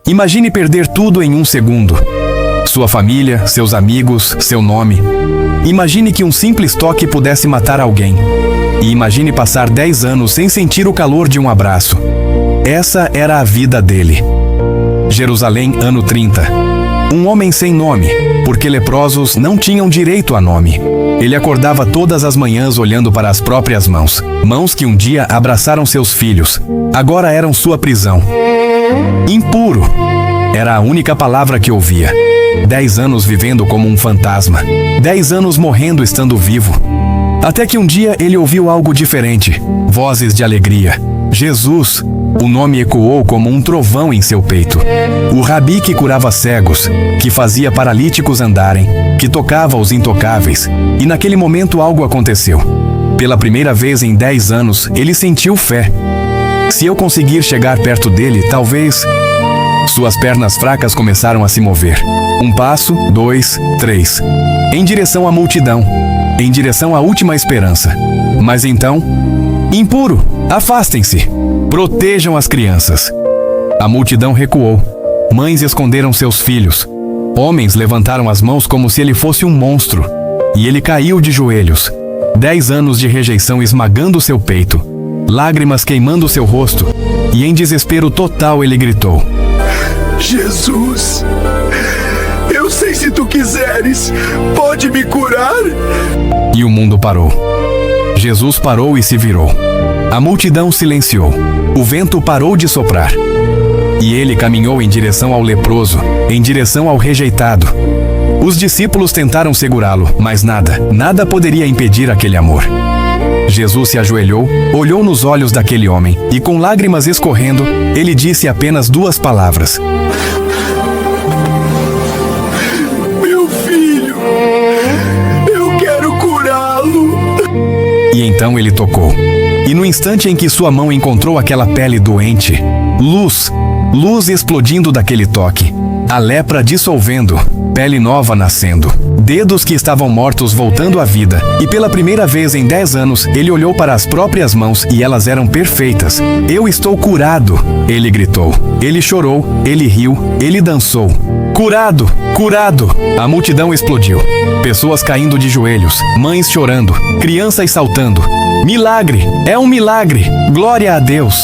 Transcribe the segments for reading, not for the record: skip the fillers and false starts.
Imagine perder tudo em um segundo. Sua família, seus amigos, seu nome. Imagine que um simples toque pudesse matar alguém. E imagine passar 10 anos sem sentir o calor de um abraço. Essa era a vida dele. Jerusalém, ano 30. Um homem sem nome, porque leprosos não tinham direito a nome. Ele acordava todas as manhãs olhando para as próprias mãos. Mãos que um dia abraçaram seus filhos. Agora eram sua prisão. Impuro. Era a única palavra que ouvia. 10 anos vivendo como um fantasma. 10 anos morrendo estando vivo. Até que um dia ele ouviu algo diferente. Vozes de alegria. Jesus. O nome ecoou como um trovão em seu peito. O rabi que curava cegos, que fazia paralíticos andarem, que tocava os intocáveis. E naquele momento algo aconteceu. Pela primeira vez em 10 anos, ele sentiu fé. Se eu conseguir chegar perto dele, talvez... Suas pernas fracas começaram a se mover. 1 passo, 2, 3. Em direção à multidão. Em direção à última esperança. Mas então... Impuro! Afastem-se! Protejam as crianças. A multidão recuou. Mães esconderam seus filhos. Homens levantaram as mãos como se ele fosse um monstro. E ele caiu de joelhos. 10 anos de rejeição esmagando seu peito. Lágrimas queimando seu rosto. E em desespero total ele gritou: Jesus, eu sei se tu quiseres, pode me curar? E o mundo parou. Jesus parou e se virou. A multidão silenciou. O vento parou de soprar. E ele caminhou em direção ao leproso, em direção ao rejeitado. Os discípulos tentaram segurá-lo, mas nada poderia impedir aquele amor. Jesus se ajoelhou, olhou nos olhos daquele homem e, com lágrimas escorrendo, ele disse apenas 2 palavras: Meu filho, eu quero curá-lo. E então ele tocou. E no instante em que sua mão encontrou aquela pele doente, luz explodindo daquele toque, a lepra dissolvendo, pele nova nascendo, dedos que estavam mortos voltando à vida, e pela primeira vez em 10 anos, ele olhou para as próprias mãos e elas eram perfeitas. Eu estou curado, ele gritou. Ele chorou, ele riu, ele dançou. Curado! Curado! A multidão explodiu. Pessoas caindo de joelhos, mães chorando, crianças saltando. Milagre! É um milagre! Glória a Deus!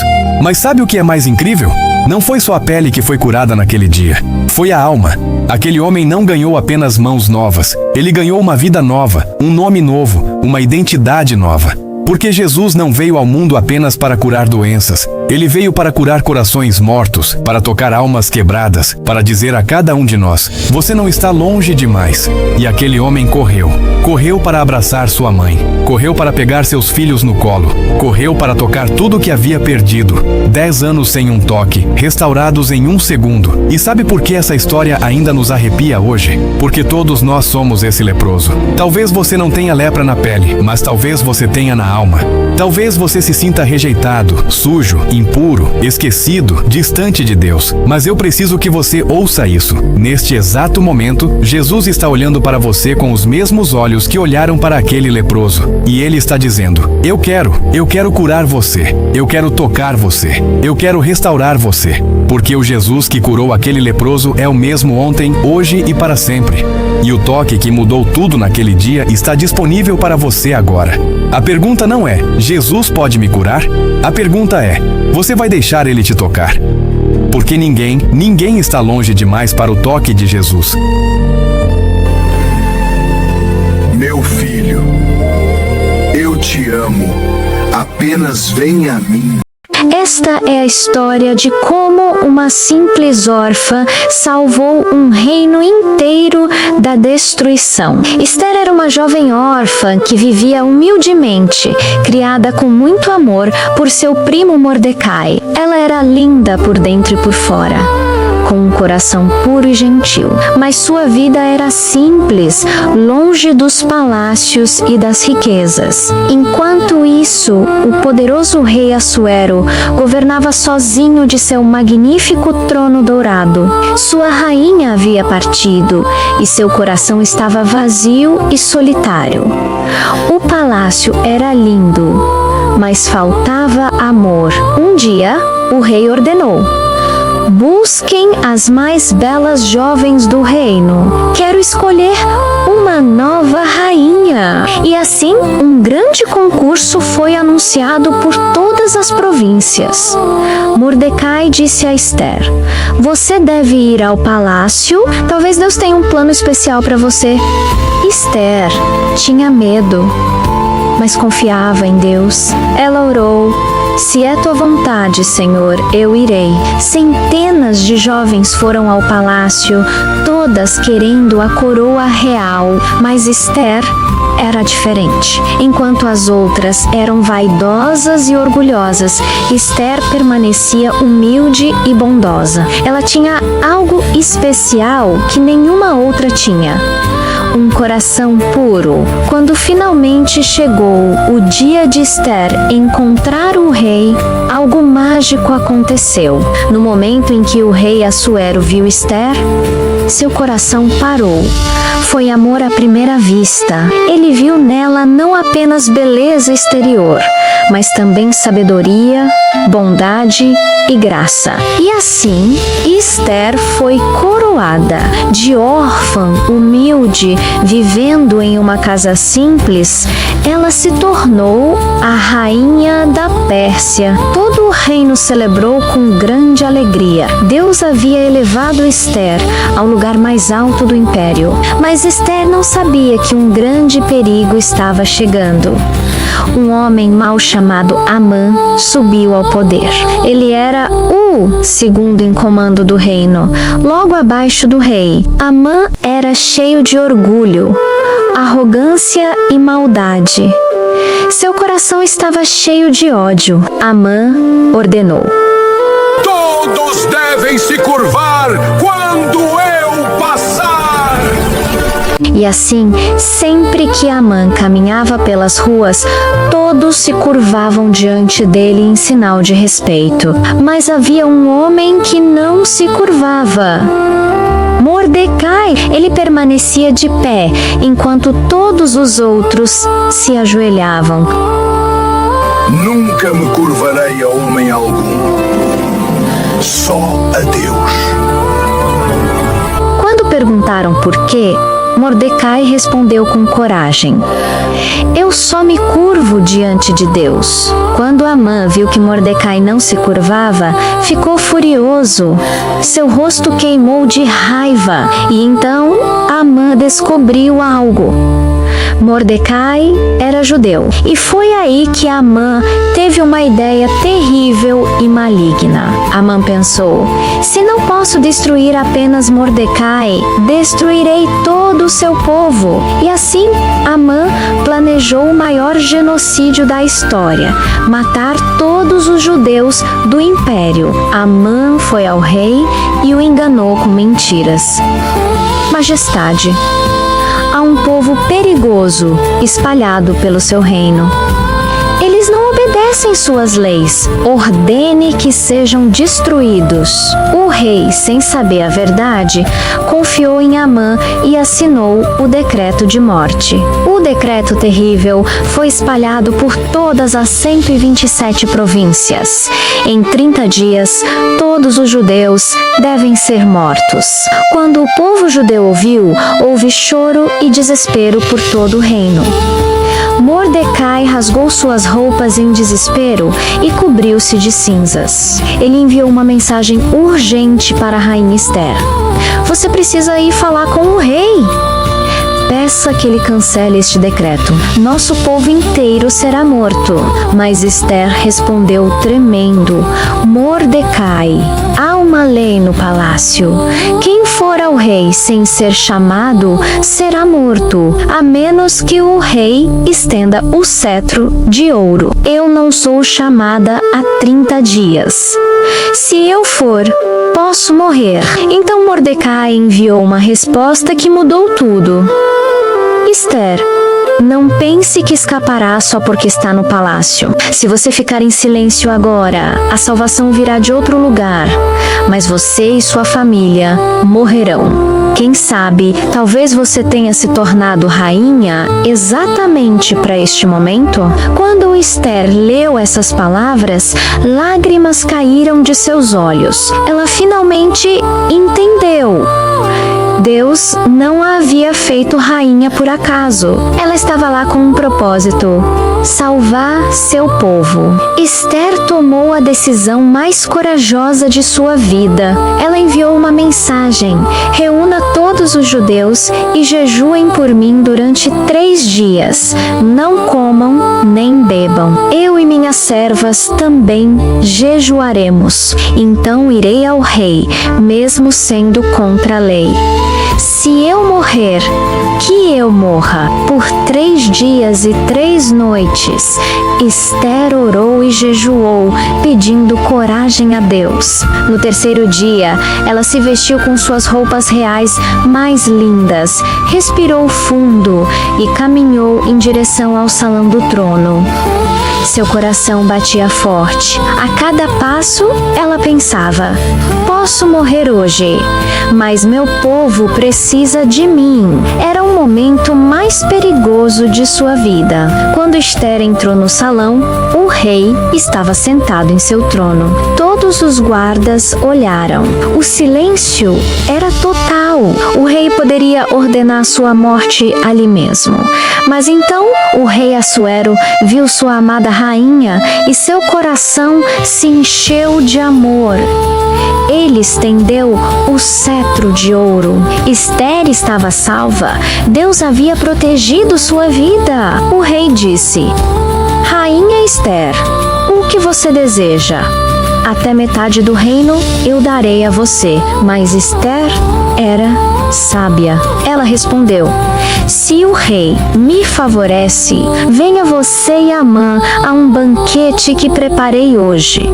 Mas sabe o que é mais incrível? Não foi só a pele que foi curada naquele dia. Foi a alma. Aquele homem não ganhou apenas mãos novas. Ele ganhou uma vida nova, um nome novo, uma identidade nova. Porque Jesus não veio ao mundo apenas para curar doenças. Ele veio para curar corações mortos, para tocar almas quebradas, para dizer a cada um de nós: você não está longe demais. E aquele homem correu. Correu para abraçar sua mãe. Correu para pegar seus filhos no colo. Correu para tocar tudo o que havia perdido. 10 anos sem um toque, restaurados em 1 segundo. E sabe por que essa história ainda nos arrepia hoje? Porque todos nós somos esse leproso. Talvez você não tenha lepra na pele, mas talvez você tenha na alma. Talvez você se sinta rejeitado, sujo, impuro, esquecido, distante de Deus. Mas eu preciso que você ouça isso. Neste exato momento, Jesus está olhando para você com os mesmos olhos que olharam para aquele leproso. E Ele está dizendo: eu quero curar você. Eu quero tocar você. Eu quero restaurar você. Porque o Jesus que curou aquele leproso é o mesmo ontem, hoje e para sempre. E o toque que mudou tudo naquele dia está disponível para você agora. A pergunta não é: Jesus pode me curar? A pergunta é: você vai deixar Ele te tocar? Porque ninguém está longe demais para o toque de Jesus. Meu filho, eu te amo. Apenas venha a mim. Esta é a história de como uma simples órfã salvou um reino inteiro da destruição. Esther era uma jovem órfã que vivia humildemente, criada com muito amor por seu primo Mordecai. Ela era linda por dentro e por fora, com um coração puro e gentil, mas sua vida era simples, longe dos palácios e das riquezas. Enquanto isso, o poderoso rei Assuero governava sozinho de seu magnífico trono dourado. Sua rainha havia partido e seu coração estava vazio e solitário. O palácio era lindo, mas faltava amor. Um dia, o rei ordenou: busquem as mais belas jovens do reino. Quero escolher uma nova rainha. E assim, um grande concurso foi anunciado por todas as províncias. Mordecai disse a Ester: você deve ir ao palácio. Talvez Deus tenha um plano especial para você. Ester tinha medo, mas confiava em Deus. Ela orou: se é tua vontade, Senhor, eu irei. Centenas de jovens foram ao palácio, todas querendo a coroa real, mas Ester era diferente. Enquanto as outras eram vaidosas e orgulhosas, Ester permanecia humilde e bondosa. Ela tinha algo especial que nenhuma outra tinha: um coração puro. Quando finalmente chegou o dia de Ester encontrar o rei, algo mágico aconteceu. No momento em que o rei Assuero viu Ester, seu coração parou. Foi amor à primeira vista. Ele viu nela não apenas beleza exterior, mas também sabedoria, bondade e graça. E assim, Ester foi coroada. De órfã, humilde, vivendo em uma casa simples, ela se tornou a rainha da Pérsia. Todo o reino celebrou com grande alegria. Deus havia elevado Ester ao lugar mais alto do império, mas Ester não sabia que um grande perigo estava chegando. Um homem mau chamado Amã subiu ao poder. Ele era o segundo em comando do reino, logo abaixo do rei. Amã era cheio de orgulho, arrogância e maldade. Seu coração estava cheio de ódio. Amã ordenou: Todos devem se curvar quando eu passar. E assim, sempre que Amã caminhava pelas ruas, todos se curvavam diante dele em sinal de respeito. Mas havia um homem que não se curvava: Mordecai. Ele permanecia de pé, enquanto todos os outros se ajoelhavam. Nunca me curvarei a homem algum, só a Deus. Quando perguntaram por quê, Mordecai respondeu com coragem: eu só me curvo diante de Deus. Quando Amã viu que Mordecai não se curvava, ficou furioso. Seu rosto queimou de raiva. E então Amã descobriu algo: Mordecai era judeu. E foi aí que Amã teve uma ideia terrível e maligna. Amã pensou: se não posso destruir apenas Mordecai, destruirei todo o seu povo. E assim, Amã planejou o maior genocídio da história: matar todos os judeus do império. Amã foi ao rei e o enganou com mentiras. Majestade, há um povo perigoso espalhado pelo seu reino. Eles não obedecem suas leis. Ordene que sejam destruídos. O rei, sem saber a verdade, confiou em Amã e assinou o decreto de morte. O decreto terrível foi espalhado por todas as 127 províncias. Em 30 dias, todos os judeus devem ser mortos. Quando o povo judeu ouviu, houve choro e desespero por todo o reino. Mordecai rasgou suas roupas em desespero e cobriu-se de cinzas. Ele enviou uma mensagem urgente para a rainha Ester: você precisa ir falar com o rei. Peça que ele cancele este decreto. Nosso povo inteiro será morto. Mas Ester respondeu tremendo: Mordecai, há uma lei no palácio. Quem for ao rei sem ser chamado será morto, a menos que o rei estenda o cetro de ouro. Eu não sou chamada há 30 dias. Se eu for, posso morrer. Então Mordecai enviou uma resposta que mudou tudo: Ester, não pense que escapará só porque está no palácio. Se você ficar em silêncio agora, a salvação virá de outro lugar, mas você e sua família morrerão. Quem sabe, talvez você tenha se tornado rainha exatamente para este momento? Quando Esther leu essas palavras, lágrimas caíram de seus olhos. Ela finalmente entendeu. Deus não a havia feito rainha por acaso. Ela estava lá com um propósito: salvar seu povo. Esther tomou a decisão mais corajosa de sua vida. Ela enviou uma mensagem: reúna todos os judeus e jejuem por mim durante 3 dias. Não comam nem bebam. Eu e minhas servas também jejuaremos. Então irei ao rei, mesmo sendo contra a lei. Se eu morrer, que eu morra. Por 3 dias e 3 noites, Esther orou e jejuou, pedindo coragem a Deus. No 3º dia, ela se vestiu com suas roupas reais mais lindas, respirou fundo e caminhou em direção ao salão do trono. Seu coração batia forte. A cada passo, ela pensava: posso morrer hoje, mas meu povo precisa de mim. Era o momento mais perigoso de sua vida. Quando Esther entrou no salão, o rei estava sentado em seu trono. Todos os guardas olharam. O silêncio era total. O rei poderia ordenar sua morte ali mesmo. Mas então o rei Assuero viu sua amada rainha e seu coração se encheu de amor. Ele estendeu o cetro de ouro. Esther estava salva. Deus havia protegido sua vida. O rei disse: Rainha Esther, o que você deseja? Até metade do reino eu darei a você. Mas Esther era sábia. Ela respondeu: se o rei me favorece, venha você e Amã a um banquete que preparei hoje.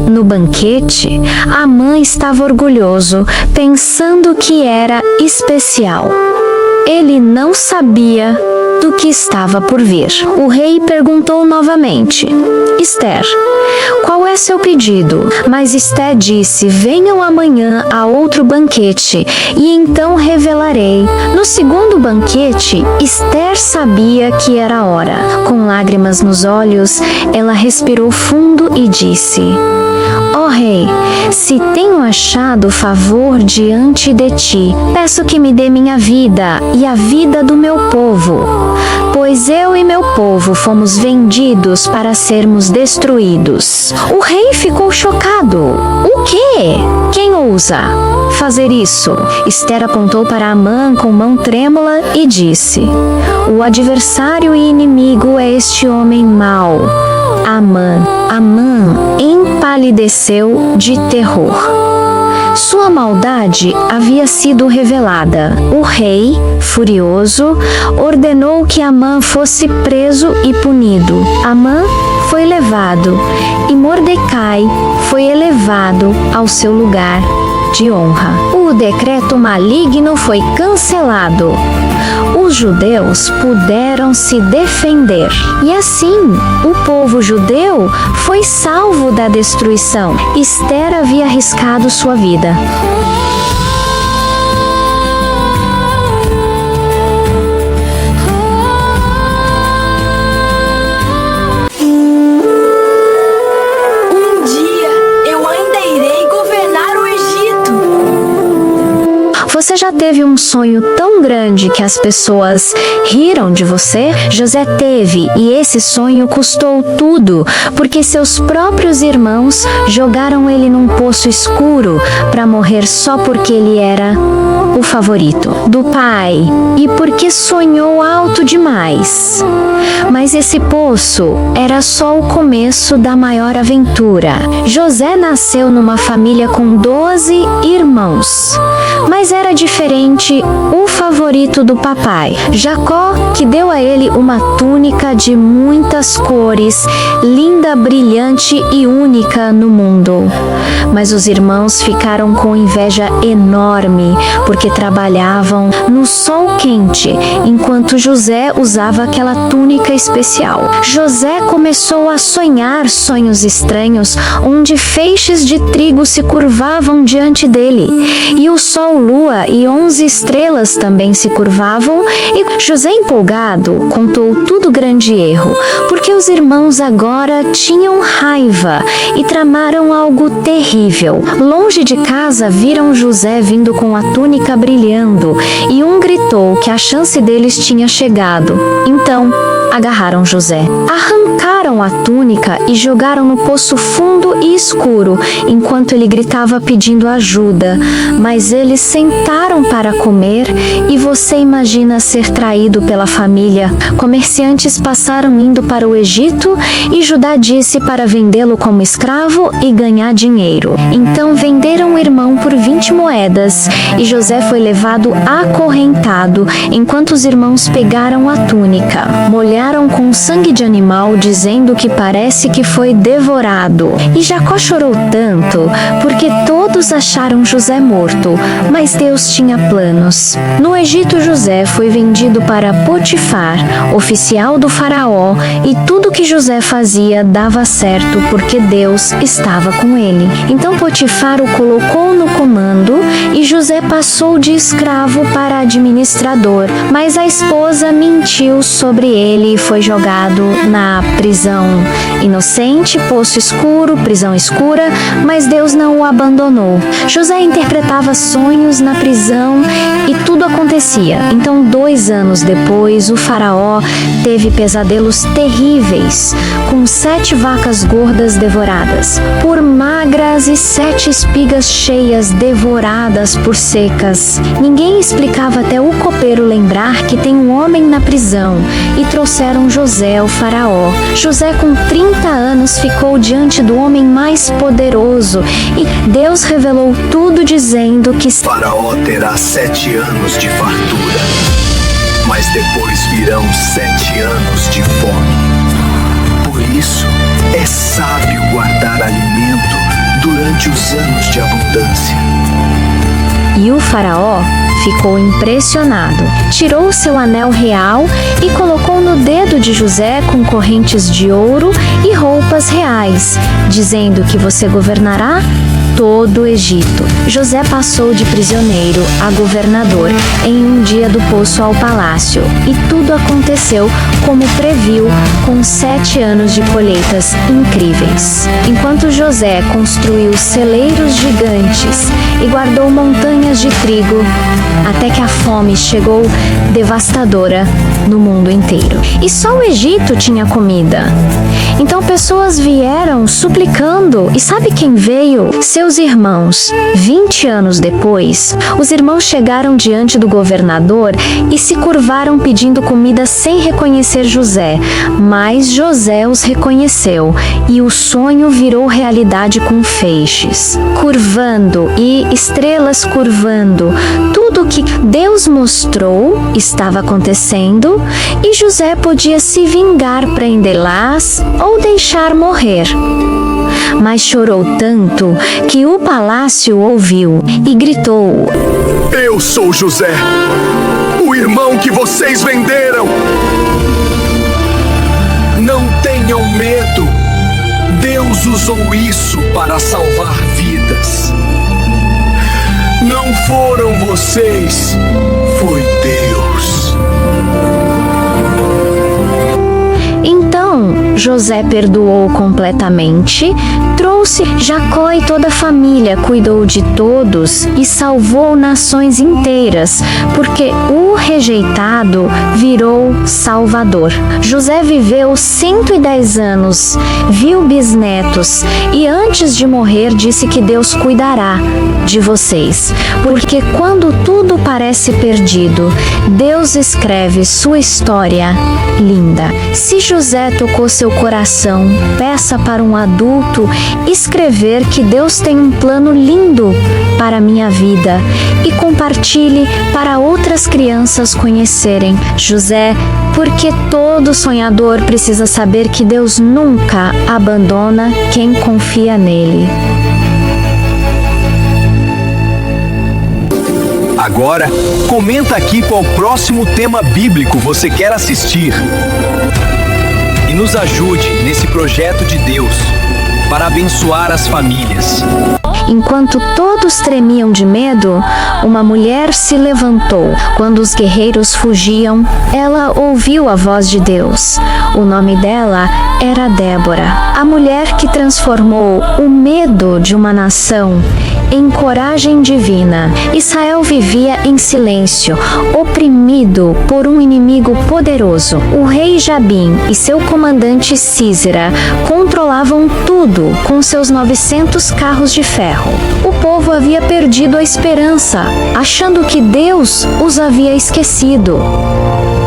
No banquete, Amã estava orgulhoso, pensando que era especial. Ele não sabia do que estava por vir. O rei perguntou novamente: Esther, qual é seu pedido? Mas Esther disse: venham amanhã a outro banquete, e então revelarei. No segundo banquete, Esther sabia que era a hora. Com lágrimas nos olhos, ela respirou fundo e disse: ó rei, se tenho achado favor diante de ti, peço que me dê minha vida e a vida do meu povo, pois eu e meu povo fomos vendidos para sermos destruídos. O rei ficou chocado. O quê? Quem ousa fazer isso? Esther apontou para Amã com mão trêmula e disse: o adversário e inimigo é este homem mau. Amã empalideceu de terror. Sua maldade havia sido revelada. O rei, furioso, ordenou que Amã fosse preso e punido. Amã foi levado e Mordecai foi elevado ao seu lugar de honra. O decreto maligno foi cancelado. Os judeus puderam se defender. E assim, o povo judeu foi salvo da destruição. Esther havia arriscado sua vida. Você já teve um sonho tão grande que as pessoas riram de você? José teve, e esse sonho custou tudo, porque seus próprios irmãos jogaram ele num poço escuro para morrer só porque ele era o favorito do pai e porque sonhou alto demais. Mas esse poço era só o começo da maior aventura. José nasceu numa família com 12 irmãos, mas era diferente o favorito do papai, Jacó, que deu a ele uma túnica de muitas cores, linda, brilhante e única no mundo. Mas os irmãos ficaram com inveja enorme, porque trabalhavam no sol quente, enquanto José usava aquela túnica especial. José começou a sonhar sonhos estranhos, onde feixes de trigo se curvavam diante dele, e o sol, lua e 11 estrelas também se curvavam, e José, empolgado, contou tudo grande erro, porque os irmãos agora tinham raiva e tramaram algo terrível. Longe de casa viram José vindo com a túnica brilhando, e um gritou que a chance deles tinha chegado. Então, agarraram José, arrancaram a túnica e jogaram no poço fundo e escuro, enquanto ele gritava pedindo ajuda. Mas eles sentaram para comer, e você imagina ser traído pela família. Comerciantes passaram indo para o Egito, e Judá disse para vendê-lo como escravo e ganhar dinheiro. Então venderam o irmão por 20 moedas, e José foi levado acorrentado, enquanto os irmãos pegaram a túnica, molharam com sangue de animal, dizendo que parece que foi devorado. E Jacó chorou tanto, porque todos acharam José morto, mas Deus tinha planos. No Egito, José foi vendido para Potifar, oficial do faraó, e tudo que José fazia dava certo, porque Deus estava com ele. Então Potifar o colocou no comando, e José passou de escravo para administrador, mas a esposa mentiu sobre ele e foi jogado na prisão. Inocente, poço escuro, prisão escura, mas Deus não o abandonou. José interpretava sonhos na prisão e tudo acontecia. Então, 2 anos depois, o faraó teve pesadelos terríveis, com 7 vacas gordas devoradas por magras e 7 espigas cheias devoradas por secas. Ninguém explicava até o copeiro lembrar que tem um homem na prisão, e trouxeram José ao faraó. José, com 30 anos, ficou diante do homem mais poderoso, e Deus revelou tudo, dizendo que Faraó terá 7 anos de fartura, mas depois virão 7 anos de fome. Por isso, é sábio guardar alimento durante os anos de abundância. E o faraó ficou impressionado. Tirou seu anel real e colocou no dedo de José com correntes de ouro e roupas reais, dizendo que você governará todo o Egito. José passou de prisioneiro a governador em um dia do poço ao palácio, e tudo aconteceu como previu, com 7 anos de colheitas incríveis. Enquanto José construiu celeiros gigantes e guardou montanhas de trigo, até que a fome chegou devastadora no mundo inteiro. E só o Egito tinha comida. Então pessoas vieram suplicando, e sabe quem veio? Seus irmãos. 20 anos depois, os irmãos chegaram diante do governador e se curvaram pedindo comida sem reconhecer José. Mas José os reconheceu, e o sonho virou realidade com feixes curvando e estrelas curvando. Tudo o que Deus mostrou estava acontecendo, e José podia se vingar, prendê-las ou deixar morrer. Mas chorou tanto que o palácio ouviu e gritou: Eu sou José, o irmão que vocês venderam. Não tenham medo. Deus usou isso para salvar vidas. Não foram vocês, foi Deus. Então José perdoou completamente, trouxe Jacó e toda a família, cuidou de todos e salvou nações inteiras, porque o rejeitado virou salvador. José viveu 110 anos, viu bisnetos, e antes de morrer disse que Deus cuidará de vocês, porque quando tudo parece perdido, Deus escreve sua história linda. Se José tocou seu coração, peça para um adulto escrever que Deus tem um plano lindo para a minha vida, e compartilhe para outras crianças conhecerem José, porque todo sonhador precisa saber que Deus nunca abandona quem confia nele. Agora, comenta aqui qual próximo tema bíblico você quer assistir. E nos ajude nesse projeto de Deus para abençoar as famílias. Enquanto todos tremiam de medo, uma mulher se levantou. Quando os guerreiros fugiam, ela ouviu a voz de Deus. O nome dela era Débora, a mulher que transformou o medo de uma nação em coragem divina. Israel vivia em silêncio, oprimido por um inimigo poderoso. O rei Jabim e seu comandante Sísera controlavam tudo com seus 900 carros de ferro. O povo havia perdido a esperança, achando que Deus os havia esquecido.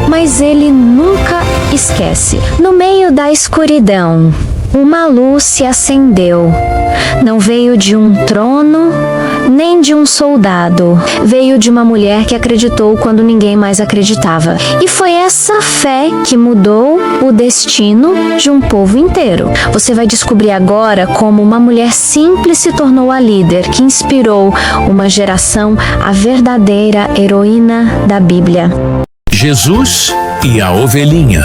Mas ele nunca esquece. No meio da escuridão, uma luz se acendeu. Não veio de um trono, nem de um soldado. Veio de uma mulher que acreditou quando ninguém mais acreditava. E foi essa fé que mudou o destino de um povo inteiro. Você vai descobrir agora como uma mulher simples se tornou a líder que inspirou uma geração, a verdadeira heroína da Bíblia. Jesus e a ovelhinha.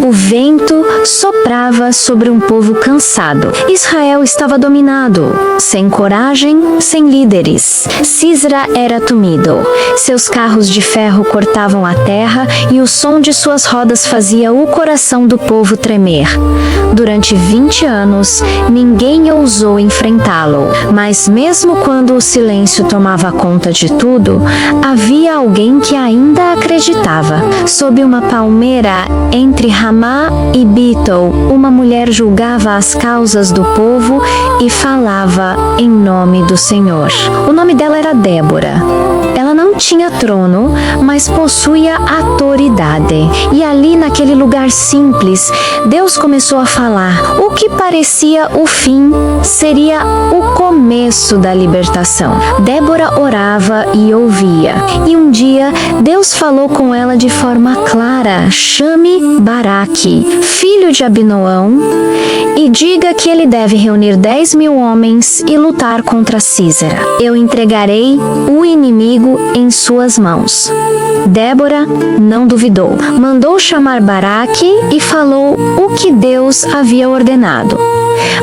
O vento soprava sobre um povo cansado. Israel estava dominado, sem coragem, sem líderes. Sísera era tumido. Seus carros de ferro cortavam a terra e o som de suas rodas fazia o coração do povo tremer. Durante 20 anos, ninguém ousou enfrentá-lo. Mas mesmo quando o silêncio tomava conta de tudo, havia alguém que ainda acreditava. Sob uma palmeira entre Ramá e Betel, uma mulher julgava as causas do povo e falava em nome do Senhor. O nome dela era Débora. Ela não tinha trono, mas possuía autoridade. E ali, naquele lugar simples, Deus começou a falar. O que parecia o fim seria o começo da libertação. Débora orava e ouvia. E um dia, Deus falou com ela de forma clara: chame Baraque, filho de Abinoão, e diga que ele deve reunir 10.000 homens e lutar contra Sísera. Eu entregarei o inimigo em suas mãos. Débora não duvidou. Mandou chamar Baraque e falou o que Deus havia ordenado.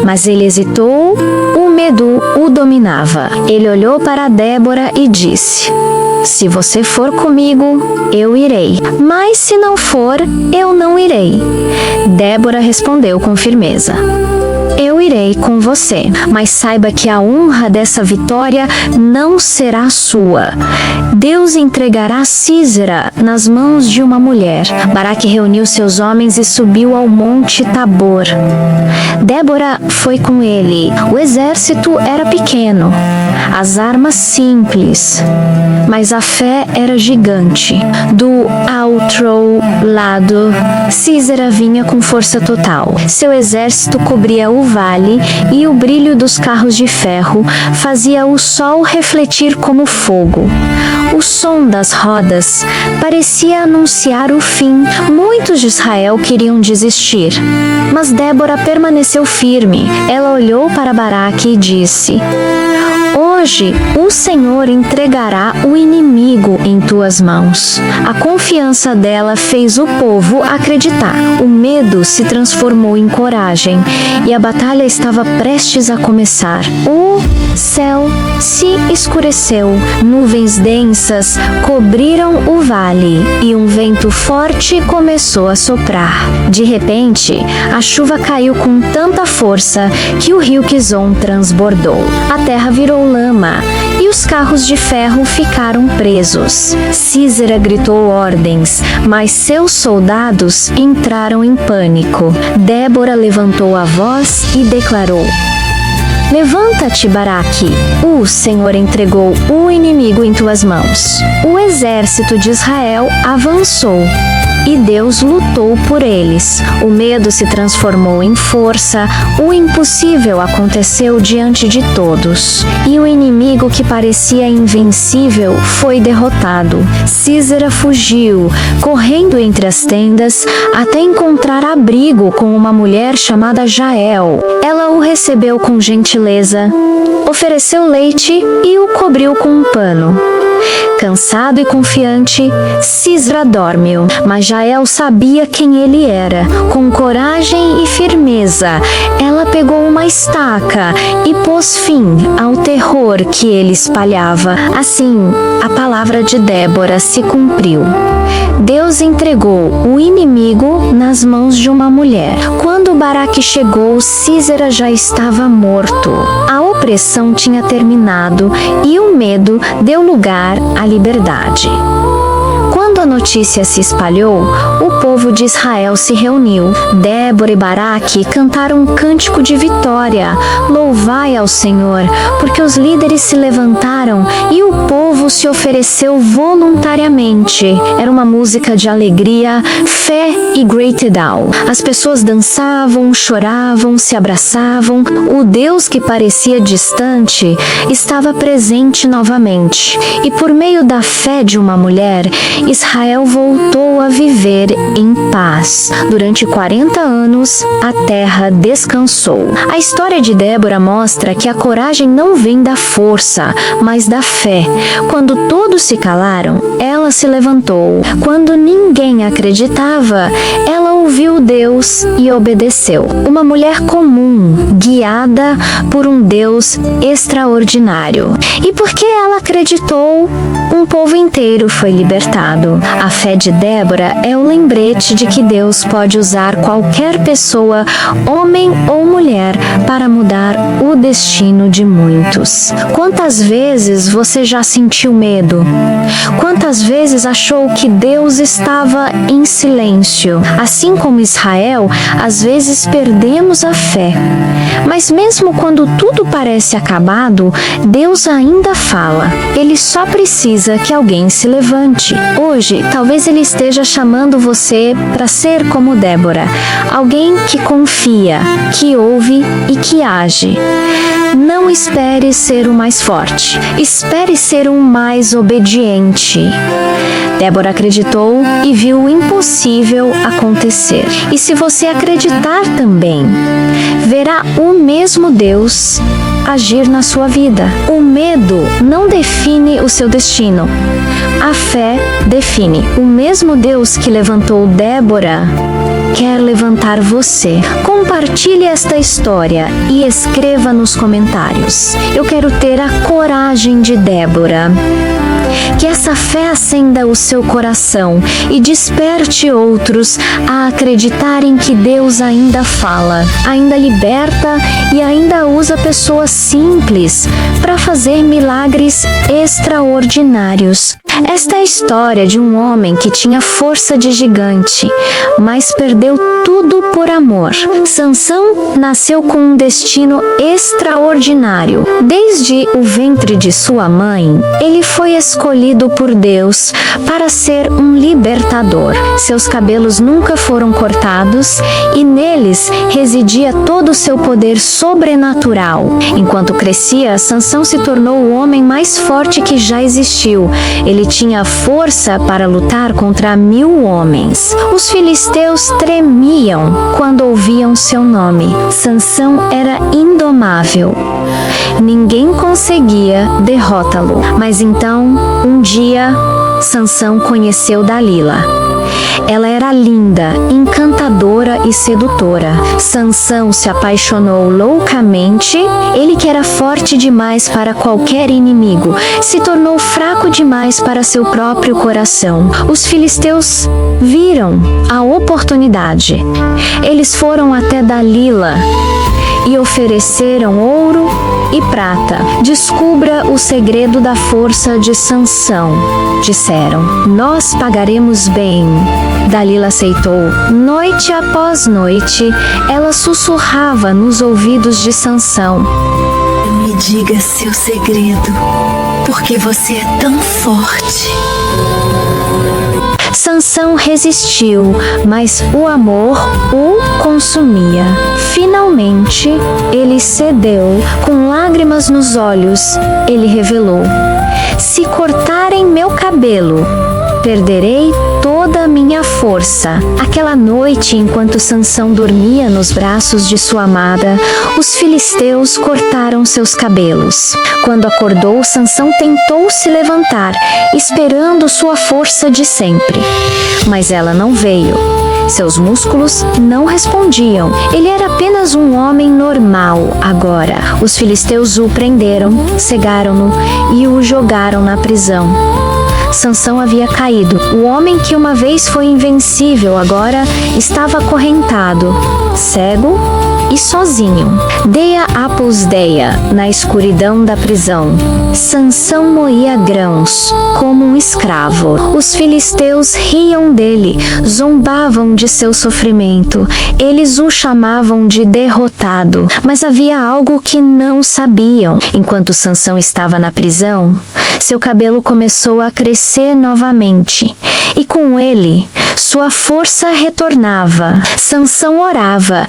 Mas ele hesitou, o medo o dominava. Ele olhou para Débora e disse: se você for comigo, eu irei. Mas se não for, eu não irei. Débora respondeu com firmeza: eu irei com você, mas saiba que a honra dessa vitória não será sua. Deus entregará Sísera nas mãos de uma mulher. Baraque reuniu seus homens e subiu ao monte Tabor. Débora foi com ele. O exército era pequeno, as armas simples, mas a fé era gigante. Do outro lado, Sísera vinha com força total. Seu exército cobria o vale e o brilho dos carros de ferro fazia o sol refletir como fogo. O som das rodas parecia anunciar o fim. Muitos de Israel queriam desistir, mas Débora permaneceu firme. Ela olhou para Baraque e disse: hoje o Senhor entregará o inimigo em tuas mãos. A confiança dela fez o povo acreditar. O medo se transformou em coragem e a batalha estava prestes a começar. O céu se escureceu, nuvens densas cobriram o vale e um vento forte começou a soprar. De repente, a chuva caiu com tanta força que o rio Quizon transbordou. A terra virou lama e os carros de ferro ficaram presos. Sísera gritou ordens, mas seus soldados entraram em pânico. Débora levantou a voz e declarou: levanta-te, Baraque. O Senhor entregou o inimigo em tuas mãos. O exército de Israel avançou e Deus lutou por eles. O medo se transformou em força, o impossível aconteceu diante de todos. E o inimigo que parecia invencível foi derrotado. Sísera fugiu, correndo entre as tendas, até encontrar abrigo com uma mulher chamada Jael. Ela o recebeu com gentileza, ofereceu leite e o cobriu com um pano. Cansado e confiante, Sísera dorme, mas Jael sabia quem ele era. Com coragem e firmeza, ela pegou uma estaca e pôs fim ao terror que ele espalhava. Assim, a palavra de Débora se cumpriu. Deus entregou o inimigo nas mãos de uma mulher. Quando Baraque chegou, Sísera já estava morto. A opressão tinha terminado e o medo deu lugar à liberdade. Quando a notícia se espalhou, o povo de Israel se reuniu. Débora e Baraque cantaram um cântico de vitória. Louvai ao Senhor, porque os líderes se levantaram e o povo se ofereceu voluntariamente. Era uma música de alegria, fé e gratidão. As pessoas dançavam, choravam, se abraçavam. O Deus que parecia distante estava presente novamente. E por meio da fé de uma mulher, Israel voltou a viver em paz. Durante 40 anos, a terra descansou. A história de Débora mostra que a coragem não vem da força, mas da fé. Quando todos se calaram, ela se levantou. Quando ninguém acreditava, ela ouviu Deus e obedeceu. Uma mulher comum, guiada por um Deus extraordinário. E porque ela acreditou, um povo inteiro foi libertado. A fé de Débora é o lembrete de que Deus pode usar qualquer pessoa, homem ou mulher, para mudar o destino de muitos. Quantas vezes você já sentiu medo? Quantas vezes achou que Deus estava em silêncio? Assim como Israel, às vezes perdemos a fé. Mas mesmo quando tudo parece acabado, Deus ainda fala. Ele só precisa que alguém se levante. Hoje, talvez Ele esteja chamando você para ser como Débora. Alguém que confia, que ouve e que age. Não espere ser o mais forte. Espere ser o mais obediente. Débora acreditou e viu o impossível acontecer. E se você acreditar também, verá o mesmo Deus agir na sua vida. O medo não define o seu destino. A fé define. O mesmo Deus que levantou Débora quer levantar você. Compartilhe esta história e escreva nos comentários. Eu quero ter a coragem de Débora. Que essa fé acenda o seu coração e desperte outros a acreditarem que Deus ainda fala, ainda liberta e ainda usa pessoas simples para fazer milagres extraordinários. Esta é a história de um homem que tinha força de gigante, mas perdeu tudo por amor. Sansão nasceu com um destino extraordinário. Desde o ventre de sua mãe, ele foi escolhido por Deus para ser um libertador. Seus cabelos nunca foram cortados e neles residia todo o seu poder sobrenatural. Enquanto crescia, Sansão se tornou o homem mais forte que já existiu. Ele tinha força para lutar contra 1000 homens. Os filisteus tremiam quando ouviam seu nome. Sansão era indomável. Ninguém conseguia derrotá-lo. Mas então, um dia, Sansão conheceu Dalila. Ela era linda, encantadora e sedutora. Sansão se apaixonou loucamente. Ele, que era forte demais para qualquer inimigo, se tornou fraco demais para seu próprio coração. Os filisteus viram a oportunidade. Eles foram até Dalila e ofereceram ouro e prata. Descubra o segredo da força de Sansão, disseram. Nós pagaremos bem. Dalila aceitou. Noite após noite, ela sussurrava nos ouvidos de Sansão. Me diga seu segredo, porque você é tão forte. Sansão resistiu, mas o amor o consumia. Finalmente, ele cedeu. Com lágrimas nos olhos, ele revelou: se cortarem meu cabelo, perderei toda a minha força. força. Aquela noite, enquanto Sansão dormia nos braços de sua amada, os filisteus cortaram seus cabelos. Quando acordou, Sansão tentou se levantar, esperando sua força de sempre. Mas ela não veio. Seus músculos não respondiam. Ele era apenas um homem normal agora. Os filisteus o prenderam, cegaram-no e o jogaram na prisão. Sansão havia caído. O homem que uma vez foi invencível agora estava acorrentado, cego e sozinho. Deia apus deia, na escuridão da prisão. Sansão moía grãos, como um escravo. Os filisteus riam dele, zombavam de seu sofrimento. Eles o chamavam de derrotado. Mas havia algo que não sabiam. Enquanto Sansão estava na prisão, seu cabelo começou a crescer novamente. E com ele, sua força retornava. Sansão orava: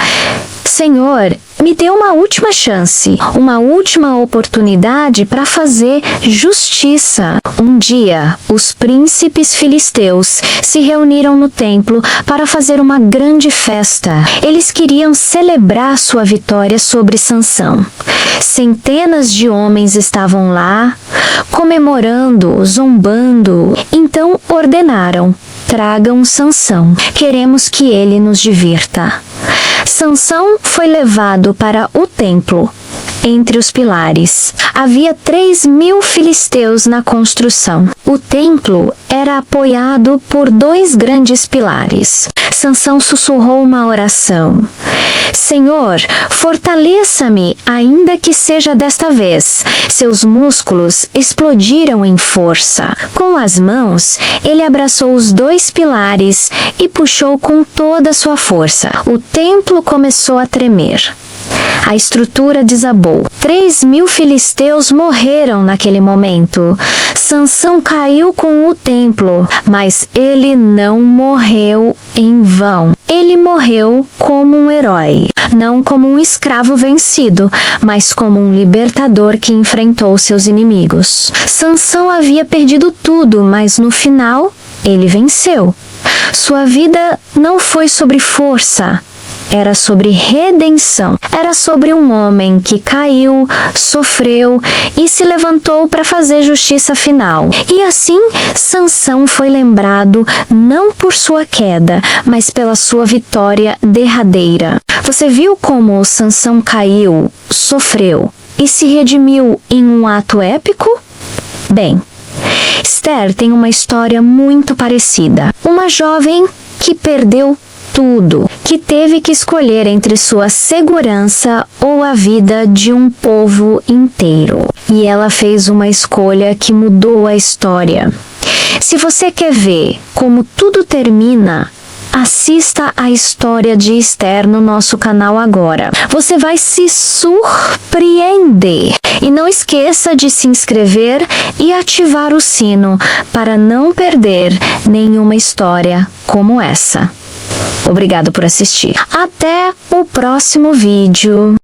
Senhor, me dê uma última chance, uma última oportunidade para fazer justiça. Um dia, os príncipes filisteus se reuniram no templo para fazer uma grande festa. Eles queriam celebrar sua vitória sobre Sansão. Centenas de homens estavam lá, comemorando, zombando. Então ordenaram: tragam Sansão. Queremos que ele nos divirta. Sansão foi levado para o templo. Entre os pilares, havia 3.000 filisteus na construção. O templo era apoiado por 2 grandes pilares. Sansão sussurrou uma oração: Senhor, fortaleça-me, ainda que seja desta vez. Seus músculos explodiram em força. Com as mãos, ele abraçou os 2 pilares e puxou com toda a sua força. O templo começou a tremer. A estrutura desabou. 3.000 filisteus morreram naquele momento. Sansão caiu com o templo, mas ele não morreu em vão. Ele morreu como um herói, não como um escravo vencido, mas como um libertador que enfrentou seus inimigos. Sansão havia perdido tudo, mas no final, ele venceu. Sua vida não foi sobre força. Era sobre redenção. Era sobre um homem que caiu, sofreu e se levantou para fazer justiça final. E assim, Sansão foi lembrado não por sua queda, mas pela sua vitória derradeira. Você viu como Sansão caiu, sofreu e se redimiu em um ato épico? Bem, Esther tem uma história muito parecida. Uma jovem que perdeu tudo, que teve que escolher entre sua segurança ou a vida de um povo inteiro. E ela fez uma escolha que mudou a história. Se você quer ver como tudo termina, assista a história de Esther no nosso canal agora. Você vai se surpreender. E não esqueça de se inscrever e ativar o sino para não perder nenhuma história como essa. Obrigado por assistir. Até o próximo vídeo.